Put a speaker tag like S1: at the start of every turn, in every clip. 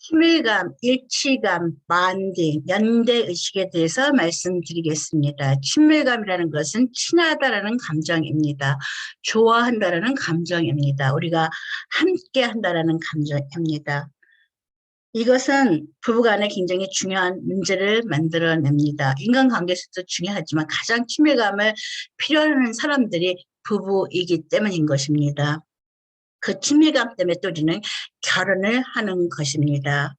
S1: 친밀감, 일치감, 마인딩, 연대의식에 대해서 말씀드리겠습니다. 친밀감이라는 것은 친하다라는 감정입니다. 좋아한다라는 감정입니다. 우리가 함께 한다라는 감정입니다. 이것은 부부간에 굉장히 중요한 문제를 만들어냅니다. 인간관계에서도 중요하지만 가장 친밀감을 필요로 하는 사람들이 부부이기 때문인 것입니다. 그 친밀감 때문에 또 우리는 결혼을 하는 것입니다.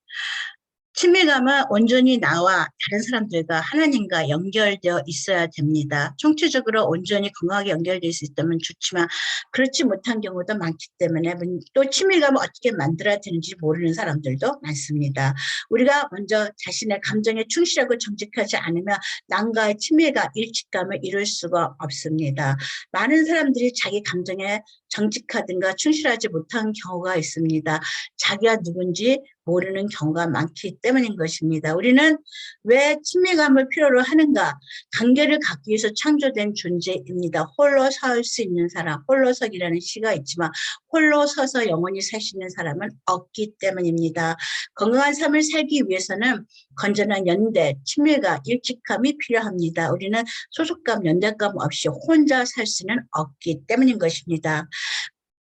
S1: 친밀감은 온전히 나와 다른 사람들과 하나님과 연결되어 있어야 됩니다. 총체적으로 온전히 건강하게 연결되어 있다면 좋지만 그렇지 못한 경우도 많기 때문에 또 친밀감을 어떻게 만들어야 되는지 모르는 사람들도 많습니다. 우리가 먼저 자신의 감정에 충실하고 정직하지 않으면 남과의 친밀감, 일치감을 이룰 수가 없습니다. 많은 사람들이 자기 감정에 정직하든가 충실하지 못한 경우가 있습니다. 자기가 누군지 모르는 경우가 많기 때문인 것입니다. 우리는 왜 친밀감을 필요로 하는가? 관계를 갖기 위해서 창조된 존재입니다. 홀로 설 수 있는 사람, 홀로서기라는 시가 있지만 홀로 서서 영원히 살 수 있는 사람은 없기 때문입니다. 건강한 삶을 살기 위해서는 건전한 연대, 친밀감, 일직함이 필요합니다. 우리는 소속감, 연대감 없이 혼자 살 수는 없기 때문인 것입니다.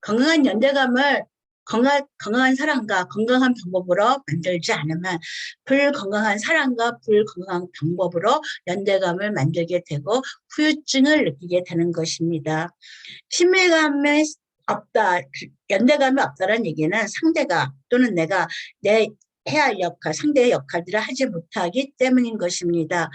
S1: 건강한 연대감을 건강한 사람과 건강한 방법으로 만들지 않으면 불건강한 사람과 불건강한 방법으로 연대감을 만들게 되고 후유증을 느끼게 되는 것입니다. 친밀감이 없다, 연대감이 없다는 얘기는 상대가 또는 내가 내 해야 할 역할, 상대의 역할들을 하지 못하기 때문인 것입니다.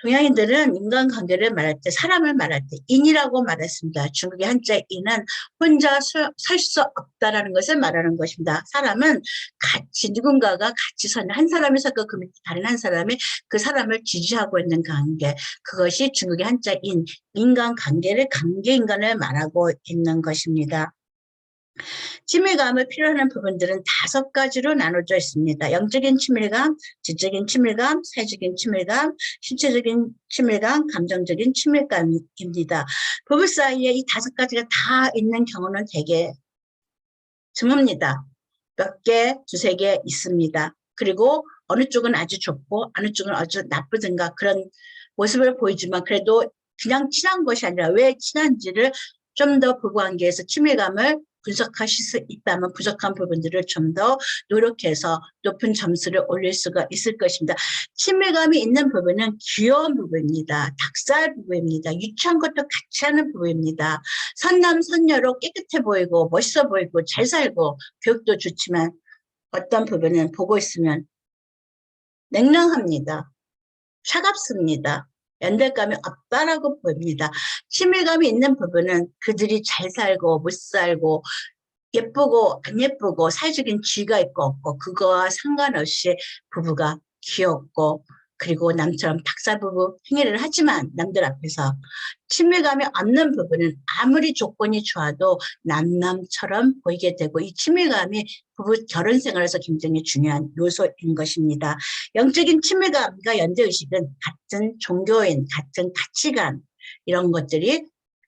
S1: 동양인들은 인간관계를 말할 때, 사람을 말할 때 인이라고 말했습니다. 중국의 한자 인은 혼자 설 수 없다라는 것을 말하는 것입니다. 사람은 같이 누군가가 같이 서는 한 사람이 서고 그 밑에 다른 한 사람이 그 사람을 지지하고 있는 관계, 그것이 중국의 한자 인간관계를 관계인간을 말하고 있는 것입니다. 친밀감을 필요로 하는 부분들은 5가지로 나눠져 있습니다. 영적인 친밀감, 지적인 친밀감, 사회적인 친밀감, 신체적인 친밀감, 감정적인 친밀감입니다. 부부 사이에 이 5가지가 다 있는 경우는 되게 드뭅니다. 몇 개, 2~3개 있습니다. 그리고 어느 쪽은 아주 좋고 어느 쪽은 아주 나쁘든가 그런 모습을 보이지만 그래도 그냥 친한 것이 아니라 왜 친한지를 좀 더 부부관계에서 친밀감을 분석하실 수 있다면 부족한 부분들을 좀 더 노력해서 높은 점수를 올릴 수가 있을 것입니다. 친밀감이 있는 부분은 귀여운 부부입니다. 닭살 부부입니다. 유치한 것도 같이 하는 부부입니다. 선남 선녀로 깨끗해 보이고 멋있어 보이고 잘 살고 교육도 좋지만 어떤 부분은 보고 있으면 냉랭합니다. 차갑습니다. 연대감이 없다라고 보입니다. 친밀감이 있는 부분은 그들이 잘 살고 못 살고 예쁘고 안 예쁘고 사회적인 지위가 있고 없고 그거와 상관없이 부부가 귀엽고 그리고 남처럼 닭살부부 행위를 하지만 남들 앞에서 친밀감이 없는 부분은 아무리 조건이 좋아도 남남처럼 보이게 되고 이 친밀감이 부부 결혼 생활에서 굉장히 중요한 요소인 것입니다. 영적인 친밀감과 연대의식은 같은 종교인, 같은 가치관 이런 것들이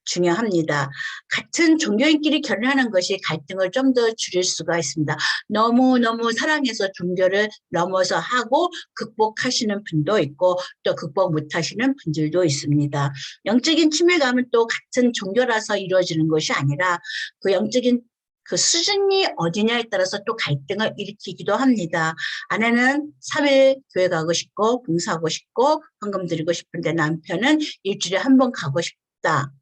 S1: 중요합니다. 같은 종교인끼리 결혼하는 것이 갈등을 좀 더 줄일 수가 있습니다. 너무너무 사랑해서 종교를 넘어서 하고 극복하시는 분도 있고 또 극복 못하시는 분들도 있습니다. 영적인 친밀감은 또 같은 종교라서 이루어지는 것이 아니라 그 영적인 그 수준이 어디냐에 따라서 또 갈등을 일으키기도 합니다. 아내는 3일 교회 가고 싶고 봉사하고 싶고 헌금 드리고 싶은데 남편은 일주일에 한 번 가고 싶다.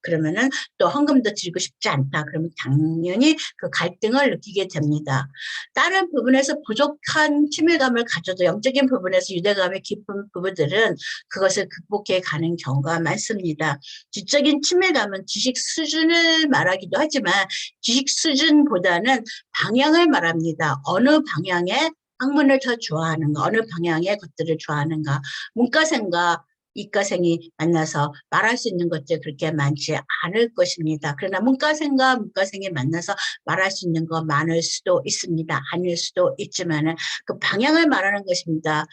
S1: 그러면은 또 헌금도 드리고 싶지 않다. 그러면 당연히 그 갈등을 느끼게 됩니다. 다른 부분에서 부족한 친밀감을 가져도 영적인 부분에서 유대감이 깊은 부부들은 그것을 극복해 가는 경우가 많습니다. 지적인 친밀감은 지식 수준을 말하기도 하지만 지식 수준보다는 방향을 말합니다. 어느 방향의 학문을 더 좋아하는가, 어느 방향의 것들을 좋아하는가. 문과생과 이과생이 만나서 말할 수 있는 것들이 그렇게 많지 않을 것입니다. 그러나 문과생과 문과생이 만나서 말할 수 있는 거 많을 수도 있습니다. 아닐 수도 있지만은 그 방향을 말하는 것입니다.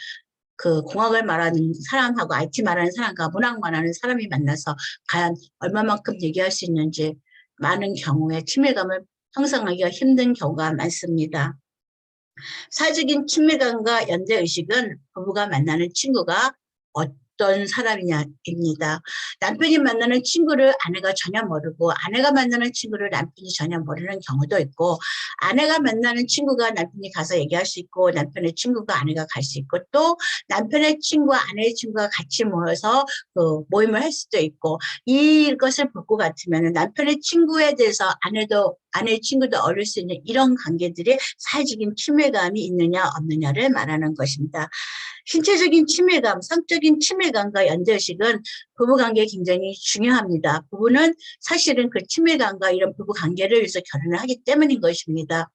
S1: 그 공학을 말하는 사람하고 IT 말하는 사람과 문학 말하는 사람이 만나서 과연 얼마만큼 얘기할 수 있는지 많은 경우에 친밀감을 형성하기가 힘든 경우가 많습니다. 사적인 친밀감과 연대의식은 부부가 만나는 친구가 어떤 사람이냐입니다. 남편이 만나는 친구를 아내가 전혀 모르고 아내가 만나는 친구를 남편이 전혀 모르는 경우도 있고 아내가 만나는 친구가 남편이 가서 얘기할 수 있고 남편의 친구가 아내가 갈 수 있고 또 남편의 친구와 아내의 친구가 같이 모여서 그 모임을 할 수도 있고 이것을 볼 것 같으면 남편의 친구에 대해서 아내의 친구도 얻을 수 있는 이런 관계들이 사회적인 친밀감이 있느냐 없느냐를 말하는 것입니다. 신체적인 친밀감, 성적인 친밀감과 연대의식은 부부관계에 굉장히 중요합니다. 부부는 사실은 그 친밀감과 이런 부부관계를 위해서 결혼을 하기 때문인 것입니다.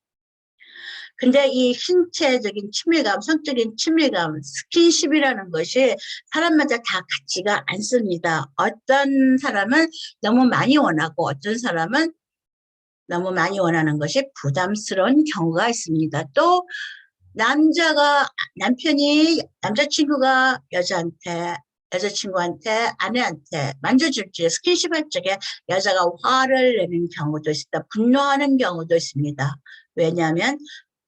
S1: 근데 이 신체적인 친밀감, 성적인 친밀감, 스킨십이라는 것이 사람마다 다 같지가 않습니다. 어떤 사람은 너무 많이 원하고 어떤 사람은 너무 많이 원하는 것이 부담스러운 경우가 있습니다. 또 남자친구가 여자친구한테, 아내한테 만져줄 때, 스킨십 할 적에 여자가 화를 내는 경우도 있습니다. 분노하는 경우도 있습니다. 왜냐하면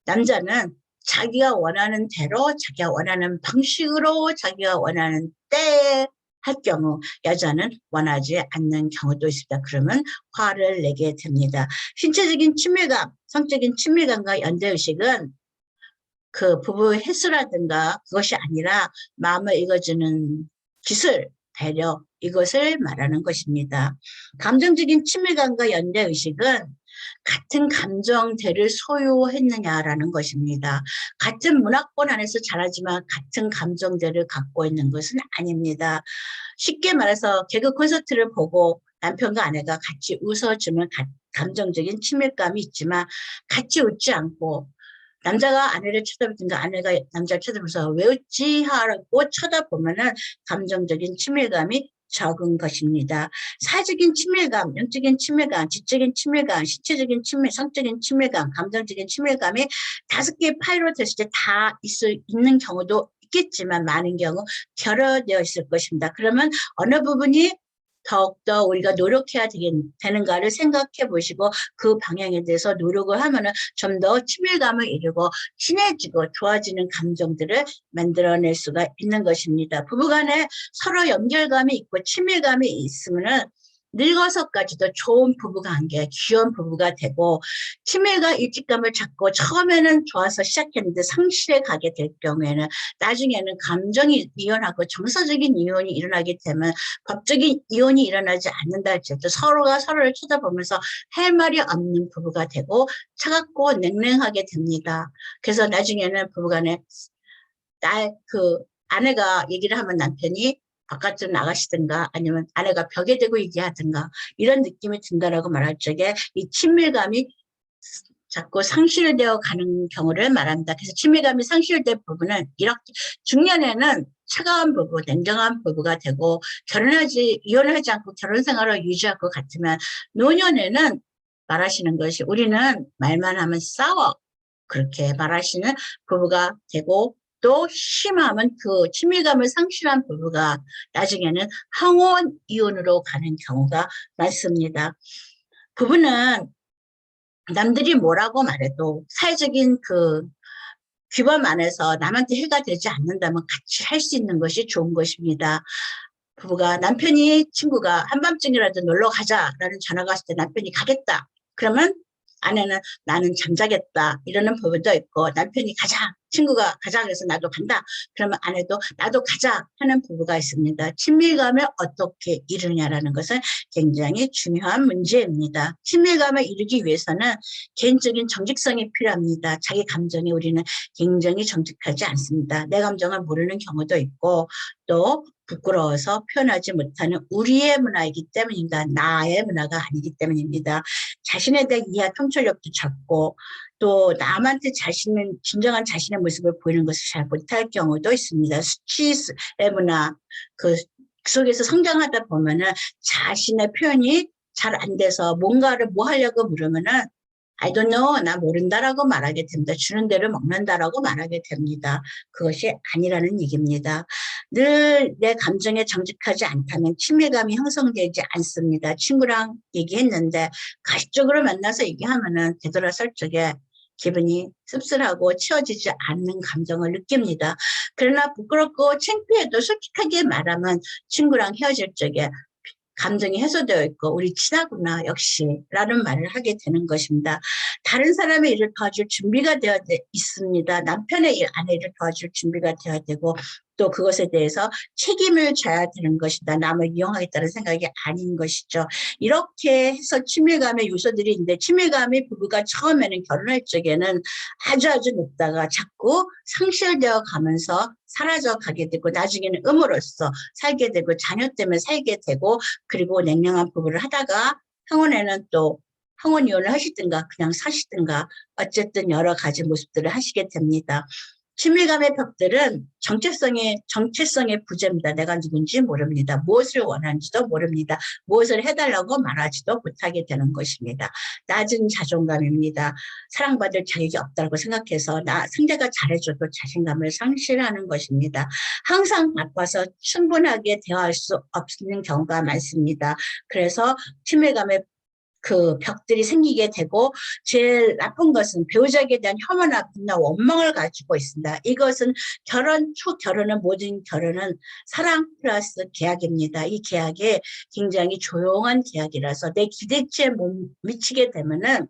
S1: 남자는 자기가 원하는 대로, 자기가 원하는 방식으로, 자기가 원하는 때에 할 경우 여자는 원하지 않는 경우도 있습니다. 그러면 화를 내게 됩니다. 신체적인 친밀감, 성적인 친밀감과 연대의식은 그 부부의 횟수라든가 그것이 아니라 마음을 읽어주는 기술, 배려 이것을 말하는 것입니다. 감정적인 친밀감과 연대의식은 같은 감정대를 소유했느냐라는 것입니다. 같은 문화권 안에서 자라지만 같은 감정대를 갖고 있는 것은 아닙니다. 쉽게 말해서 개그 콘서트를 보고 남편과 아내가 같이 웃어주면 감정적인 친밀감이 있지만 같이 웃지 않고 남자가 아내를 쳐다보든가 아내가 남자를 쳐다보면서 왜 웃지? 하고 쳐다보면은 감정적인 친밀감이 적은 것입니다. 사적인 친밀감, 영적인 친밀감, 지적인 친밀감, 신체적인 친밀, 성적인 친밀감, 감정적인 친밀감이 5개의 파일로 됐을 때 다 있는 경우도 있겠지만 많은 경우 결여되어 있을 것입니다. 그러면 어느 부분이 더욱더 우리가 노력해야 되는가를 생각해 보시고 그 방향에 대해서 노력을 하면은 좀 더 친밀감을 이루고 친해지고 좋아지는 감정들을 만들어낼 수가 있는 것입니다. 부부간에 서로 연결감이 있고 친밀감이 있으면은 늙어서까지도 좋은 부부관계, 귀여운 부부가 되고 친밀과 일직감을 찾고 처음에는 좋아서 시작했는데 상실해 가게 될 경우에는 나중에는 감정이 이혼하고 정서적인 이혼이 일어나게 되면 법적인 이혼이 일어나지 않는다 할지라도 서로가 서로를 쳐다보면서 할 말이 없는 부부가 되고 차갑고 냉랭하게 됩니다. 그래서 나중에는 부부간에 아내가 얘기를 하면 남편이 바깥으로 나가시든가 아니면 아내가 벽에 대고 얘기하든가 이런 느낌이 든다라고 말할 적에 이 친밀감이 자꾸 상실되어 가는 경우를 말합니다. 그래서 친밀감이 상실된 부부는 이렇게 중년에는 차가운 부부, 냉정한 부부가 되고 이혼을 하지 않고 결혼 생활을 유지할 것 같으면 노년에는 말하시는 것이 우리는 말만 하면 싸워. 그렇게 말하시는 부부가 되고 또 심하면 그 친밀감을 상실한 부부가 나중에는 항원 이혼으로 가는 경우가 많습니다. 부부는 남들이 뭐라고 말해도 사회적인 그 규범 안에서 남한테 해가 되지 않는다면 같이 할 수 있는 것이 좋은 것입니다. 부부가 친구가 한밤중이라도 놀러 가자라는 전화가 왔을 때 남편이 가겠다. 그러면 아내는 나는 잠자겠다 이러는 부부도 있고 남편이 친구가 가자 그래서 나도 간다. 그러면 아내도 나도 가자 하는 부부가 있습니다. 친밀감을 어떻게 이루냐라는 것은 굉장히 중요한 문제입니다. 친밀감을 이루기 위해서는 개인적인 정직성이 필요합니다. 자기 감정이 우리는 굉장히 정직하지 않습니다. 내 감정을 모르는 경우도 있고 또 부끄러워서 표현하지 못하는 우리의 문화이기 때문입니다. 나의 문화가 아니기 때문입니다. 자신에 대한 이해 통찰력도 적고 또 남한테 진정한 자신의 모습을 보이는 것을 잘 못할 경우도 있습니다. 수치의 문화, 그 속에서 성장하다 보면은 자신의 표현이 잘 안 돼서 뭔가를 뭐 하려고 물으면은 I don't know, 나 모른다라고 말하게 됩니다. 주는 대로 먹는다라고 말하게 됩니다. 그것이 아니라는 얘기입니다. 늘 내 감정에 정직하지 않다면 친밀감이 형성되지 않습니다. 친구랑 얘기했는데 가식적으로 만나서 얘기하면은 되돌아설 적에 기분이 씁쓸하고 채워지지 않는 감정을 느낍니다. 그러나 부끄럽고 창피해도 솔직하게 말하면 친구랑 헤어질 적에 감정이 해소되어 있고 우리 친하구나 역시 라는 말을 하게 되는 것입니다. 다른 사람의 일을 도와줄 준비가 되어 있습니다. 남편의 일, 아내를 도와줄 준비가 되어야 되고 또 그것에 대해서 책임을 져야 되는 것이다. 남을 이용하겠다는 생각이 아닌 것이죠. 이렇게 해서 친밀감의 요소들이 있는데 친밀감이 부부가 처음에는 결혼할 적에는 아주 높다가 자꾸 상실되어 가면서 사라져 가게 되고 나중에는 음으로써 살게 되고 자녀 때문에 살게 되고 그리고 냉랭한 부부를 하다가 향후에는 또 항원 이혼을 하시든가 그냥 사시든가 어쨌든 여러 가지 모습들을 하시게 됩니다. 친밀감의 벽들은 정체성의 부재입니다. 내가 누군지 모릅니다. 무엇을 원하는지도 모릅니다. 무엇을 해달라고 말하지도 못하게 되는 것입니다. 낮은 자존감입니다. 사랑받을 자격이 없다고 생각해서 상대가 잘해줘도 자신감을 상실하는 것입니다. 항상 바빠서 충분하게 대화할 수 없는 경우가 많습니다. 그래서 친밀감의 그 벽들이 생기게 되고 제일 나쁜 것은 배우자에게 대한 혐오나 분노, 원망을 가지고 있습니다. 이것은 초결혼은 모든 결혼은 사랑 플러스 계약입니다. 이 계약이 굉장히 조용한 계약이라서 내 기대치에 못 미치게 되면은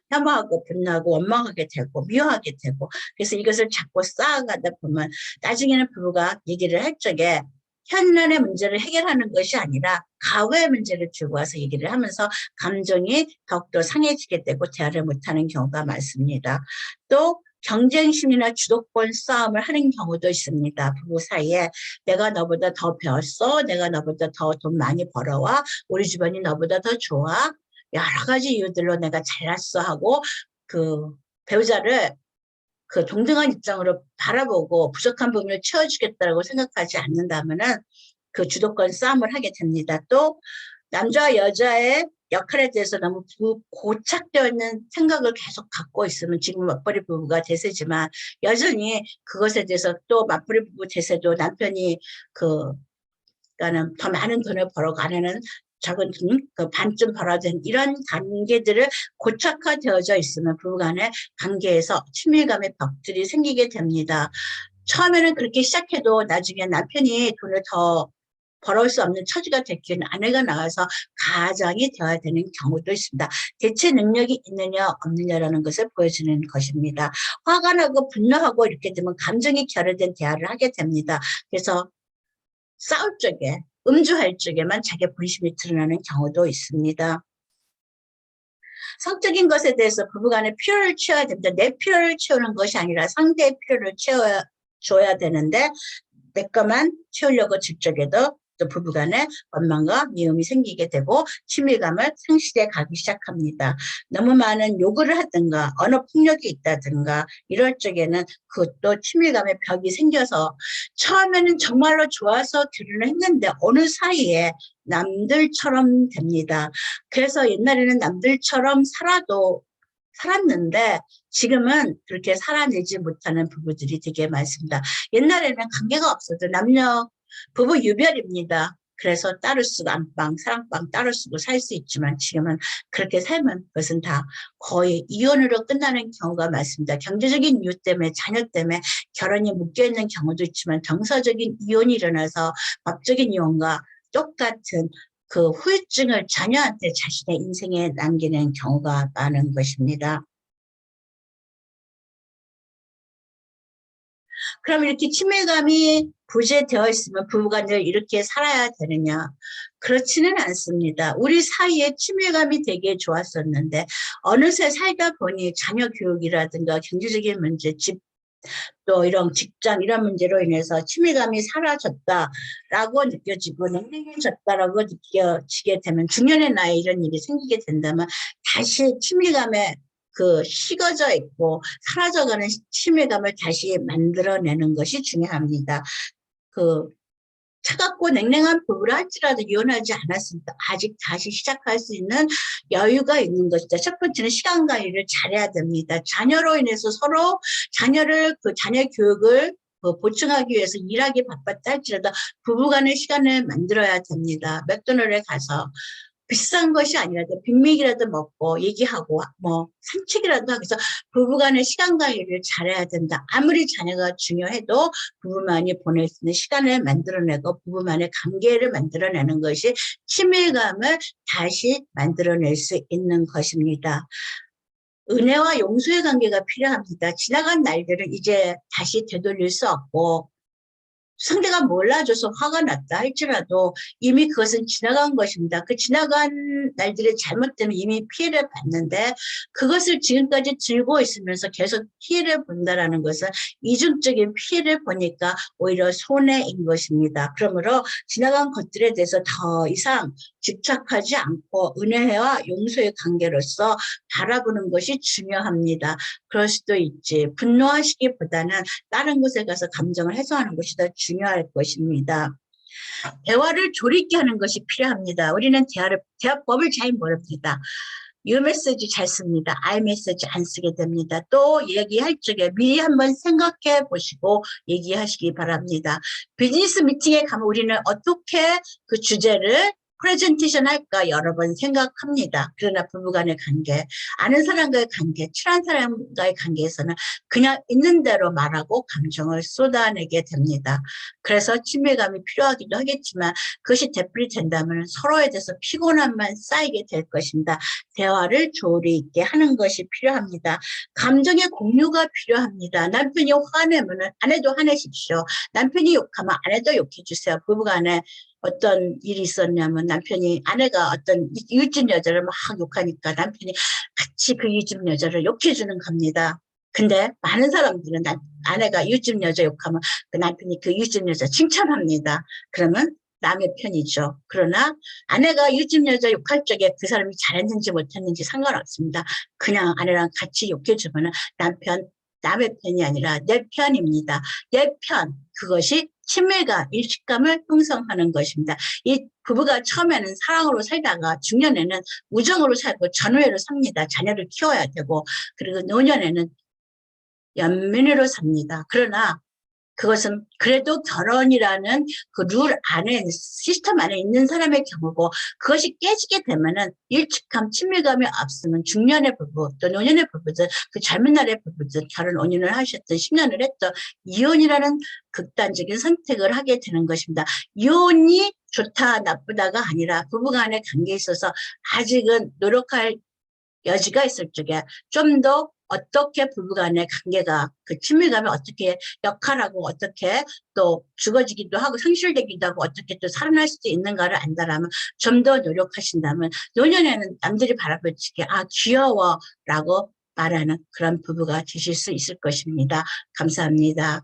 S1: 혐오하고 분노하고 원망하게 되고 미워하게 되고 그래서 이것을 자꾸 쌓아가다 보면 나중에는 부부가 얘기를 할 적에 현란의 문제를 해결하는 것이 아니라 과거의 문제를 들고 와서 얘기를 하면서 감정이 더욱더 상해지게 되고 대화를 못하는 경우가 많습니다. 또 경쟁심이나 주도권 싸움을 하는 경우도 있습니다. 부부 사이에 내가 너보다 더 배웠어. 내가 너보다 더 돈 많이 벌어와. 우리 집안이 너보다 더 좋아. 여러 가지 이유들로 내가 잘났어 하고 그 배우자를 그 동등한 입장으로 바라보고 부족한 부분을 채워주겠다고 생각하지 않는다면은 그 주도권 싸움을 하게 됩니다. 또 남자와 여자의 역할에 대해서 너무 고착되어 있는 생각을 계속 갖고 있으면 지금 맞벌이 부부가 대세지만 여전히 그것에 대해서 또 맞벌이 부부 대세도 남편이 그러니까는 더 많은 돈을 벌어가는 적은 돈, 그 반쯤 벌어야 되는 이런 관계들을 고착화되어져 있으면 부부간의 관계에서 친밀감의 벽들이 생기게 됩니다. 처음에는 그렇게 시작해도 나중에 남편이 돈을 더 벌어올 수 없는 처지가 됐기는 아내가 나와서 가장이 되어야 되는 경우도 있습니다. 대체 능력이 있느냐 없느냐라는 것을 보여주는 것입니다. 화가 나고 분노하고 이렇게 되면 감정이 결여된 대화를 하게 됩니다. 그래서 싸울 적에 음주할 적에만 자기 본심이 드러나는 경우도 있습니다. 성적인 것에 대해서 부부간의 필요를 채워야 됩니다. 내 필요를 채우는 것이 아니라 상대의 필요를 채워줘야 되는데 내 것만 채우려고 적적해도 또 부부간에 원망과 미움이 생기게 되고 친밀감을 상실해 가기 시작합니다. 너무 많은 요구를 하든가 언어 폭력이 있다든가 이럴 적에는 그것도 친밀감의 벽이 생겨서 처음에는 정말로 좋아서 결혼을 했는데 어느 사이에 남들처럼 됩니다. 그래서 옛날에는 남들처럼 살았는데 지금은 그렇게 살아내지 못하는 부부들이 되게 많습니다. 옛날에는 관계가 없어도 부부 유별입니다. 그래서 따로 쓰고 안방, 사랑방 따로 쓰고 살 수 있지만 지금은 그렇게 살면 그것은 다 거의 이혼으로 끝나는 경우가 많습니다. 경제적인 이유 때문에 자녀 때문에 결혼이 묶여있는 경우도 있지만 정서적인 이혼이 일어나서 법적인 이혼과 똑같은 그 후유증을 자녀한테 자신의 인생에 남기는 경우가 많은 것입니다. 그럼 이렇게 친밀감이 부재되어 있으면 부부가 늘 이렇게 살아야 되느냐? 그렇지는 않습니다. 우리 사이에 친밀감이 되게 좋았었는데 어느새 살다 보니 자녀 교육이라든가 경제적인 문제, 또 이런 직장 이런 문제로 인해서 친밀감이 사라졌다라고 느껴지고 냉랭해졌다라고 느껴지게 되면 중년의 나이에 이런 일이 생기게 된다면 다시 친밀감에 식어져 있고 사라져가는 친밀감을 다시 만들어내는 것이 중요합니다. 차갑고 냉랭한 부부를 할지라도 이혼하지 않았습니다. 아직 다시 시작할 수 있는 여유가 있는 것이다. 첫 번째는 시간 관리를 잘해야 됩니다. 자녀로 인해서 서로 자녀 교육을 보충하기 위해서 일하기 바빴다 할지라도 부부간의 시간을 만들어야 됩니다. 맥도날드에 가서 비싼 것이 아니라도 빅맥이라도 먹고 얘기하고 뭐 산책이라도 하기 위해서 부부간의 시간 관리를 잘해야 된다. 아무리 자녀가 중요해도 부부만이 보낼 수 있는 시간을 만들어내고 부부만의 관계를 만들어내는 것이 친밀감을 다시 만들어낼 수 있는 것입니다. 은혜와 용서의 관계가 필요합니다. 지나간 날들을 이제 다시 되돌릴 수 없고 상대가 몰라줘서 화가 났다 할지라도 이미 그것은 지나간 것입니다. 그 지나간 날들의 잘못되면 이미 피해를 봤는데 그것을 지금까지 들고 있으면서 계속 피해를 본다라는 것은 이중적인 피해를 보니까 오히려 손해인 것입니다. 그러므로 지나간 것들에 대해서 더 이상 집착하지 않고 은혜와 용서의 관계로서 바라보는 것이 중요합니다. 그럴 수도 있지. 분노하시기보다는 다른 곳에 가서 감정을 해소하는 것이 더 중요할 것입니다. 대화를 조리 있게 하는 것이 필요합니다. 우리는 대화법을 잘 모릅니다. 유 메시지 잘 씁니다. 아이 메시지 안 쓰게 됩니다. 또 얘기할 적에 미리 한번 생각해 보시고 얘기하시기 바랍니다. 비즈니스 미팅에 가면 우리는 어떻게 그 주제를 프레젠테이션 할까 여러 번 생각합니다. 그러나 부부간의 관계, 아는 사람과의 관계, 친한 사람과의 관계에서는 그냥 있는 대로 말하고 감정을 쏟아내게 됩니다. 그래서 친밀감이 필요하기도 하겠지만 그것이 되풀이 된다면 서로에 대해서 피곤함만 쌓이게 될 것입니다. 대화를 조리 있게 하는 것이 필요합니다. 감정의 공유가 필요합니다. 남편이 화내면 아내도 화내십시오. 남편이 욕하면 아내도 욕해주세요. 부부간에 어떤 일이 있었냐면 남편이 아내가 어떤 이웃집 여자를 막 욕하니까 남편이 같이 그 이웃집 여자를 욕해주는 겁니다. 근데 많은 사람들은 아내가 이웃집 여자 욕하면 그 남편이 그 이웃집 여자 칭찬합니다. 그러면 남의 편이죠. 그러나 아내가 이웃집 여자 욕할 적에 그 사람이 잘했는지 못했는지 상관없습니다. 그냥 아내랑 같이 욕해주면 남의 편이 아니라 내 편입니다. 내 편, 그것이 친밀감, 일식감을 형성하는 것입니다. 이 부부가 처음에는 사랑으로 살다가 중년에는 우정으로 살고 전우애로 삽니다. 자녀를 키워야 되고 그리고 노년에는 연민으로 삽니다. 그러나 그것은 그래도 결혼이라는 그 룰 안에 시스템 안에 있는 사람의 경우고 그것이 깨지게 되면은 일찍함 친밀감이 없으면 중년의 부부 또 노년의 부부들 그 젊은 날의 부부들 결혼 5년을 하셨던 10년을 했던 이혼이라는 극단적인 선택을 하게 되는 것입니다. 이혼이 좋다 나쁘다가 아니라 부부간의 관계에 있어서 아직은 노력할 여지가 있을 적에 좀 더 어떻게 부부간의 관계가 그 친밀감이 어떻게 역할하고 어떻게 또 죽어지기도 하고 상실되기도 하고 어떻게 또 살아날 수도 있는가를 안다라면 좀 더 노력하신다면 노년에는 남들이 바라볼 적에 아 귀여워라고 말하는 그런 부부가 되실 수 있을 것입니다. 감사합니다.